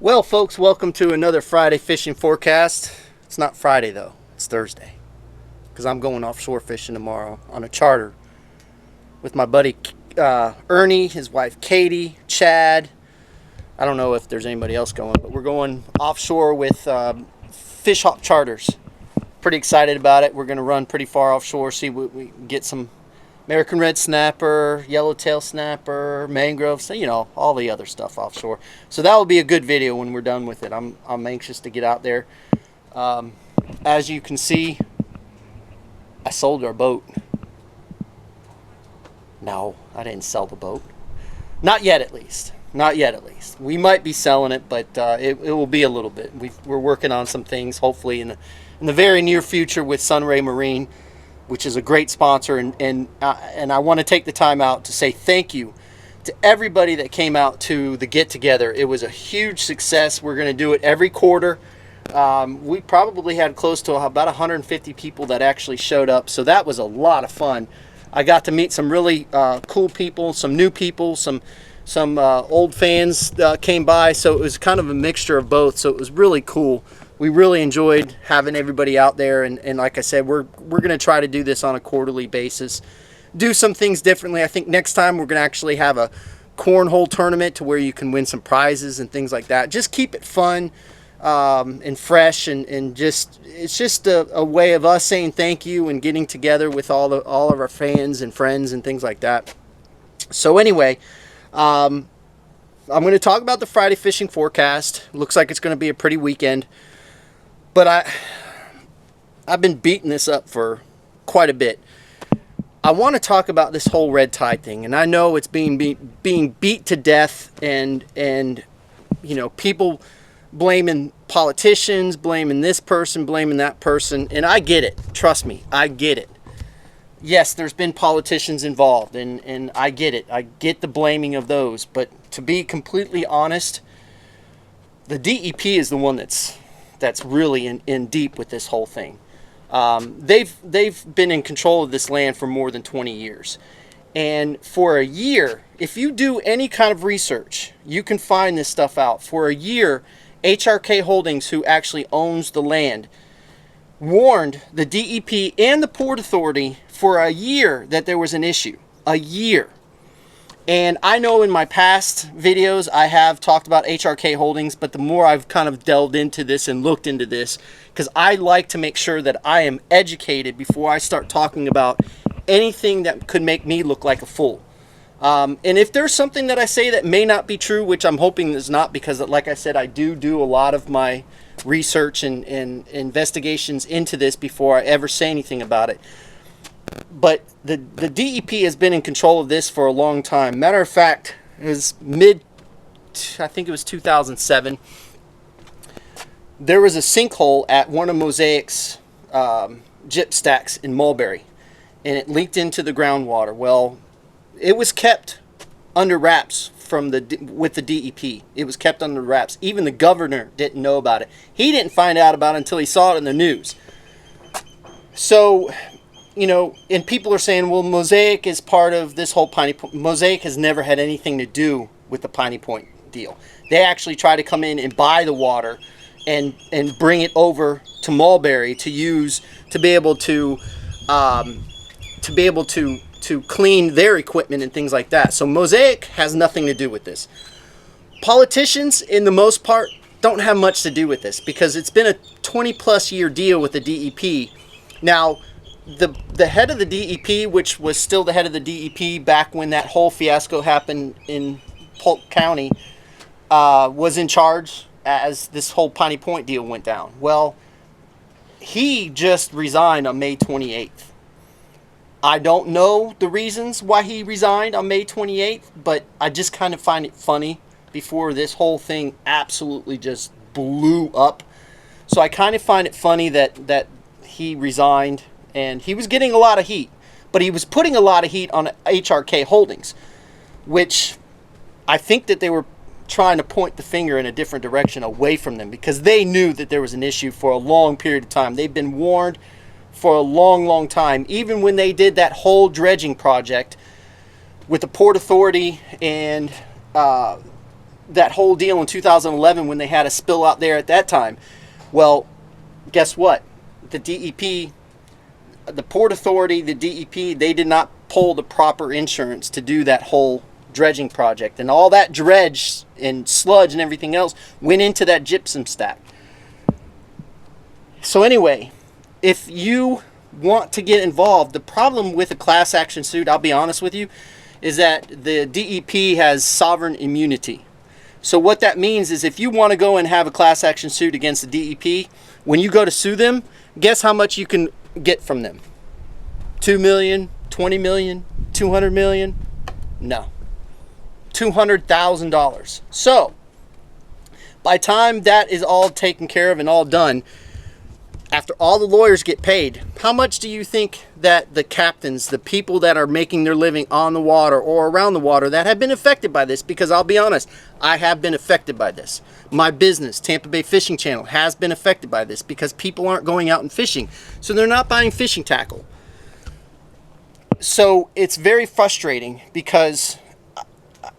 Well, folks, welcome to another Friday fishing forecast. It's not Friday, though. It's Thursday. Because I'm going offshore fishing tomorrow on a charter with my buddy Ernie, his wife Katie, Chad. I don't know if there's anybody else going, but we're going offshore with Fish Hawk Charters. Pretty excited about it. We're going to run pretty far offshore, see what we can get some American red snapper, yellowtail snapper, mangroves, you know, all the other stuff offshore. So that will be a good video when we're done with it. I'm anxious to get out there. As you can see, I sold our boat. No, I didn't sell the boat. Not yet, at least. Not yet, at least. We might be selling it, but it will be a little bit. We're working on some things, hopefully in the very near future with Sunray Marine, which is a great sponsor, and I want to take the time out to say thank you to everybody that came out to the get-together. It was a huge success. We're going to do it every quarter. We probably had close to about 150 people that actually showed up, so that was a lot of fun. I got to meet some really cool people, some new people, some old fans came by, so it was kind of a mixture of both, so it was really cool. We really enjoyed having everybody out there, and like I said, we're going to try to do this on a quarterly basis. Do some things differently. I think next time we're going to actually have a cornhole tournament to where you can win some prizes and things like that. Just keep it fun and fresh, and just it's just a way of us saying thank you and getting together with all of our fans and friends and things like that. So anyway, I'm going to talk about the Friday fishing forecast. Looks like it's going to be a pretty weekend. But I've been beating this up for quite a bit. I want to talk about this whole red tide thing, and I know it's being beat to death, and you know, people blaming politicians, blaming this person, blaming that person, and I get it. Trust me, I get it. Yes, there's been politicians involved, and I get it. I get the blaming of those, but to be completely honest, the DEP is the one that's really in deep with this whole thing. They've been in control of this land for more than 20 years. And for a year, if you do any kind of research, you can find this stuff out. For a year, HRK Holdings, who actually owns the land, warned the DEP and the Port Authority for a year that there was an issue. A year. And I know in my past videos I have talked about HRK Holdings, but the more I've kind of delved into this and looked into this, because I like to make sure that I am educated before I start talking about anything that could make me look like a fool. And if there's something that I say that may not be true, which I'm hoping is not, because like I said, I do a lot of my research and investigations into this before I ever say anything about it. But the DEP has been in control of this for a long time. Matter of fact, it was I think it was 2007. There was a sinkhole at one of Mosaic's gyp stacks in Mulberry, and it leaked into the groundwater. Well, it was kept under wraps with the DEP. It was kept under wraps. Even the governor didn't know about it. He didn't find out about it until he saw it in the news. So, you know, and people are saying, well, Mosaic is part of this whole Piney Point. Mosaic has never had anything to do with the Piney Point deal. They actually try to come in and buy the water and bring it over to Mulberry to use to be able to clean their equipment and things like that. So Mosaic has nothing to do with this. Politicians, in the most part, don't have much to do with this because it's been a 20-plus year deal with the DEP. Now, the head of the DEP, which was still the head of the DEP back when that whole fiasco happened in Polk County, was in charge as this whole Piney Point deal went down. Well, he just resigned on May 28th. I don't know the reasons why he resigned on May 28th, but I just kind of find it funny before this whole thing absolutely just blew up. So I kind of find it funny that he resigned. And he was getting a lot of heat, but he was putting a lot of heat on HRK Holdings, which I think that they were trying to point the finger in a different direction away from them because they knew that there was an issue for a long period of time. They've been warned for a long, long time. Even when they did that whole dredging project with the Port Authority and that whole deal in 2011 when they had a spill out there at that time. Well, guess what? The DEP, the Port Authority, the DEP, they did not pull the proper insurance to do that whole dredging project. And all that dredge and sludge and everything else went into that gypsum stack. So anyway, if you want to get involved, the problem with a class action suit, I'll be honest with you, is that the DEP has sovereign immunity. So what that means is if you want to go and have a class action suit against the DEP, when you go to sue them, guess how much you can get from them? 2 million, 20 million, 200 million? No. $200,000. So by the time that is all taken care of and all done, after all the lawyers get paid, how much do you think that the captains, the people that are making their living on the water or around the water that have been affected by this, because I'll be honest, I have been affected by this. My business, Tampa Bay Fishing Channel, has been affected by this because people aren't going out and fishing. So they're not buying fishing tackle. So it's very frustrating because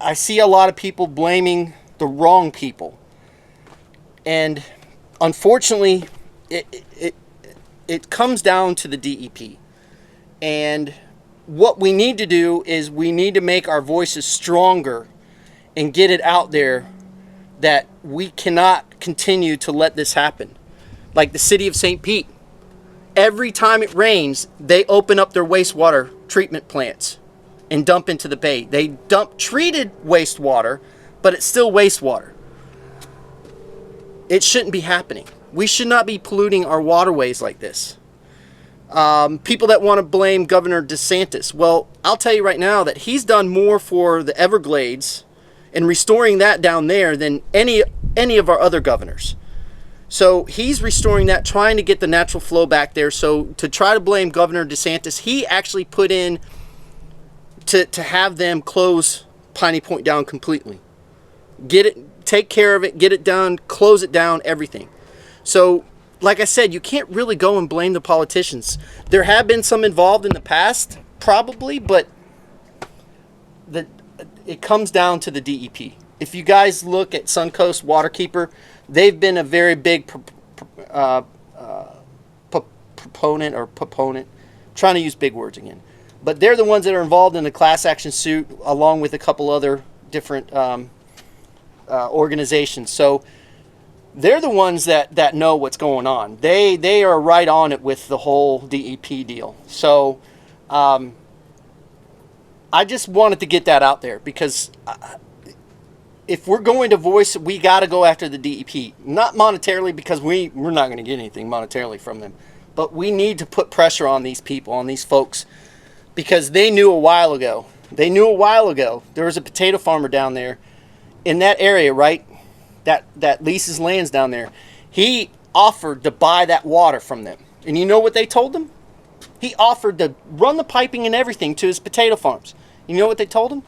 I see a lot of people blaming the wrong people. And unfortunately, it comes down to the DEP. And what we need to do is we need to make our voices stronger and get it out there that we cannot continue to let this happen. Like the city of St. Pete. Every time it rains, they open up their wastewater treatment plants and dump into the bay. They dump treated wastewater, but it's still wastewater. It shouldn't be happening. We should not be polluting our waterways like this. People that want to blame Governor DeSantis. Well, I'll tell you right now that he's done more for the Everglades and restoring that down there than any of our other governors. So he's restoring that, trying to get the natural flow back there. So to try to blame Governor DeSantis, he actually put in to have them close Piney Point down completely. Get it, take care of it, get it done, close it down, everything. So, like I said, you can't really go and blame the politicians. There have been some involved in the past, probably, but it comes down to the DEP. If you guys look at Suncoast Waterkeeper, they've been a very big proponent, trying to use big words again. But they're the ones that are involved in the class action suit, along with a couple other different organizations. So they're the ones that know what's going on. They are right on it with the whole DEP deal. So I just wanted to get that out there because if we're going to voice, we got to go after the DEP. Not monetarily, because we're not going to get anything monetarily from them. But we need to put pressure on these people, on these folks, because they knew a while ago. They knew a while ago. There was a potato farmer down there in that area, right? That leases lands down there. He offered to buy that water from them. And you know what they told him? He offered to run the piping and everything to his potato farms. You know what they told him?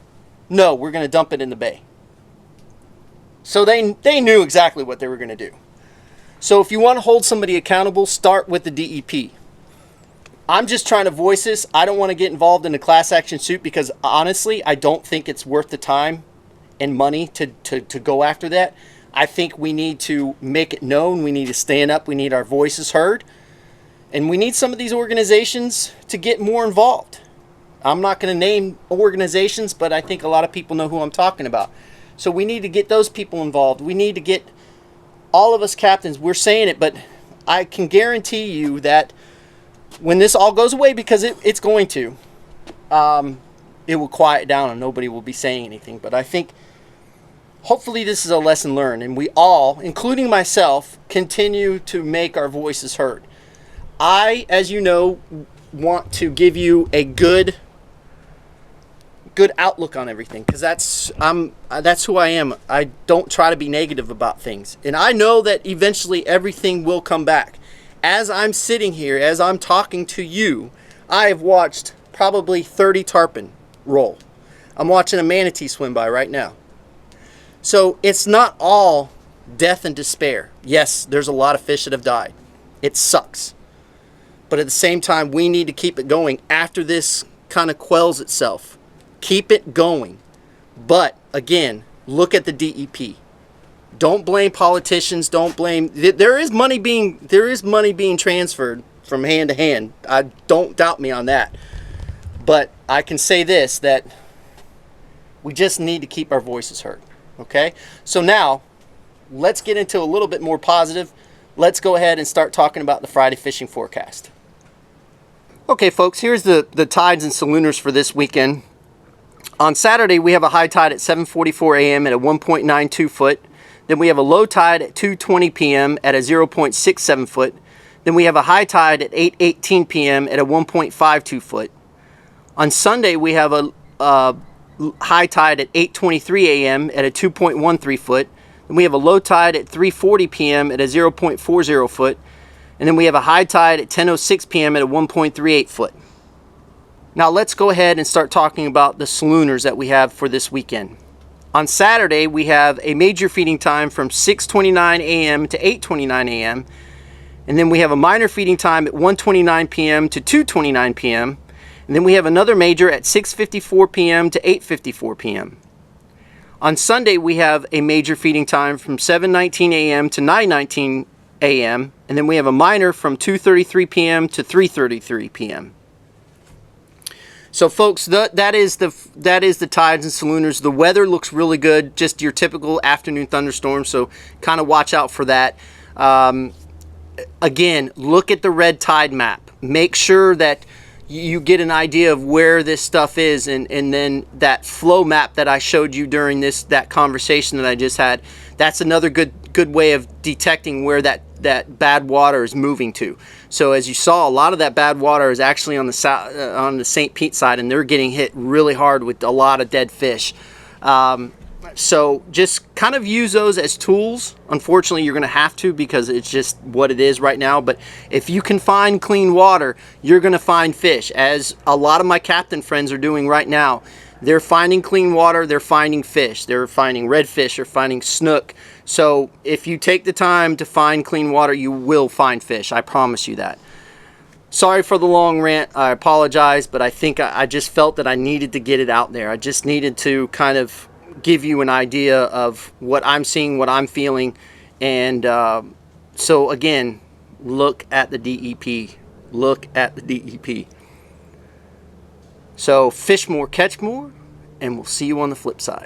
No, we're going to dump it in the bay. So they knew exactly what they were going to do. So if you want to hold somebody accountable, start with the DEP. I'm just trying to voice this. I don't want to get involved in a class action suit because honestly, I don't think it's worth the time and money to go after that. I think we need to make it known. We need to stand up. We need our voices heard. And we need some of these organizations to get more involved. I'm not going to name organizations, but I think a lot of people know who I'm talking about. So we need to get those people involved. We need to get all of us captains. We're saying it, but I can guarantee you that when this all goes away, because it's going to, it will quiet down and nobody will be saying anything. But I think hopefully this is a lesson learned, and we all, including myself, continue to make our voices heard. I, as you know, want to give you a good outlook on everything, because that's who I am. I don't try to be negative about things, and I know that eventually everything will come back. As I'm sitting here, as I'm talking to you, I have watched probably 30 tarpon roll. I'm watching a manatee swim by right now. So it's not all death and despair. Yes, there's a lot of fish that have died. It sucks. But at the same time, we need to keep it going after this kind of quells itself. Keep it going. But again, look at the DEP. Don't blame politicians. Don't blame. There is money being transferred from hand to hand. Don't doubt me on that. But I can say this, that we just need to keep our voices heard. Okay? So now, let's get into a little bit more positive. Let's go ahead and start talking about the Friday fishing forecast. Okay, folks, here's the tides and salooners for this weekend. On Saturday, we have a high tide at 7:44 a.m. at a 1.92 foot. Then we have a low tide at 2:20 p.m. at a 0.67 foot. Then we have a high tide at 8:18 p.m. at a 1.52 foot. On Sunday, we have a high tide at 8:23 a.m. at a 2.13 foot. Then we have a low tide at 3:40 p.m. at a 0.40 foot. And then we have a high tide at 10:06 p.m. at a 1.38 foot. Now let's go ahead and start talking about the salooners that we have for this weekend. On Saturday, we have a major feeding time from 6:29 a.m. to 8:29 a.m. And then we have a minor feeding time at 1:29 p.m. to 2:29 p.m. And then we have another major at 6:54 p.m. to 8:54 p.m. On Sunday, we have a major feeding time from 7:19 a.m. to 9:19 a.m. And then we have a minor from 2:33 p.m. to 3:33 p.m. So folks, that is the tides and salooners. The weather looks really good, just your typical afternoon thunderstorm, so kind of watch out for that. Again, look at the red tide map. Make sure that you get an idea of where this stuff is, and then that flow map that I showed you during that conversation that I just had, that's another good way of detecting where that bad water is moving to. So as you saw, a lot of that bad water is actually on the St. Pete side, and they're getting hit really hard with a lot of dead fish. So just kind of use those as tools. Unfortunately, you're going to have to, because it's just what it is right now. But if you can find clean water, you're going to find fish, as a lot of my captain friends are doing right now. They're finding clean water, they're finding fish, they're finding redfish, they're finding snook. So if you take the time to find clean water, you will find fish. I promise you that. Sorry for the long rant. I apologize, but I think I just felt that I needed to get it out there. I just needed to kind of give you an idea of what I'm seeing, what I'm feeling. And so again, look at the DEP. Look at the DEP. So fish more, catch more, and we'll see you on the flip side.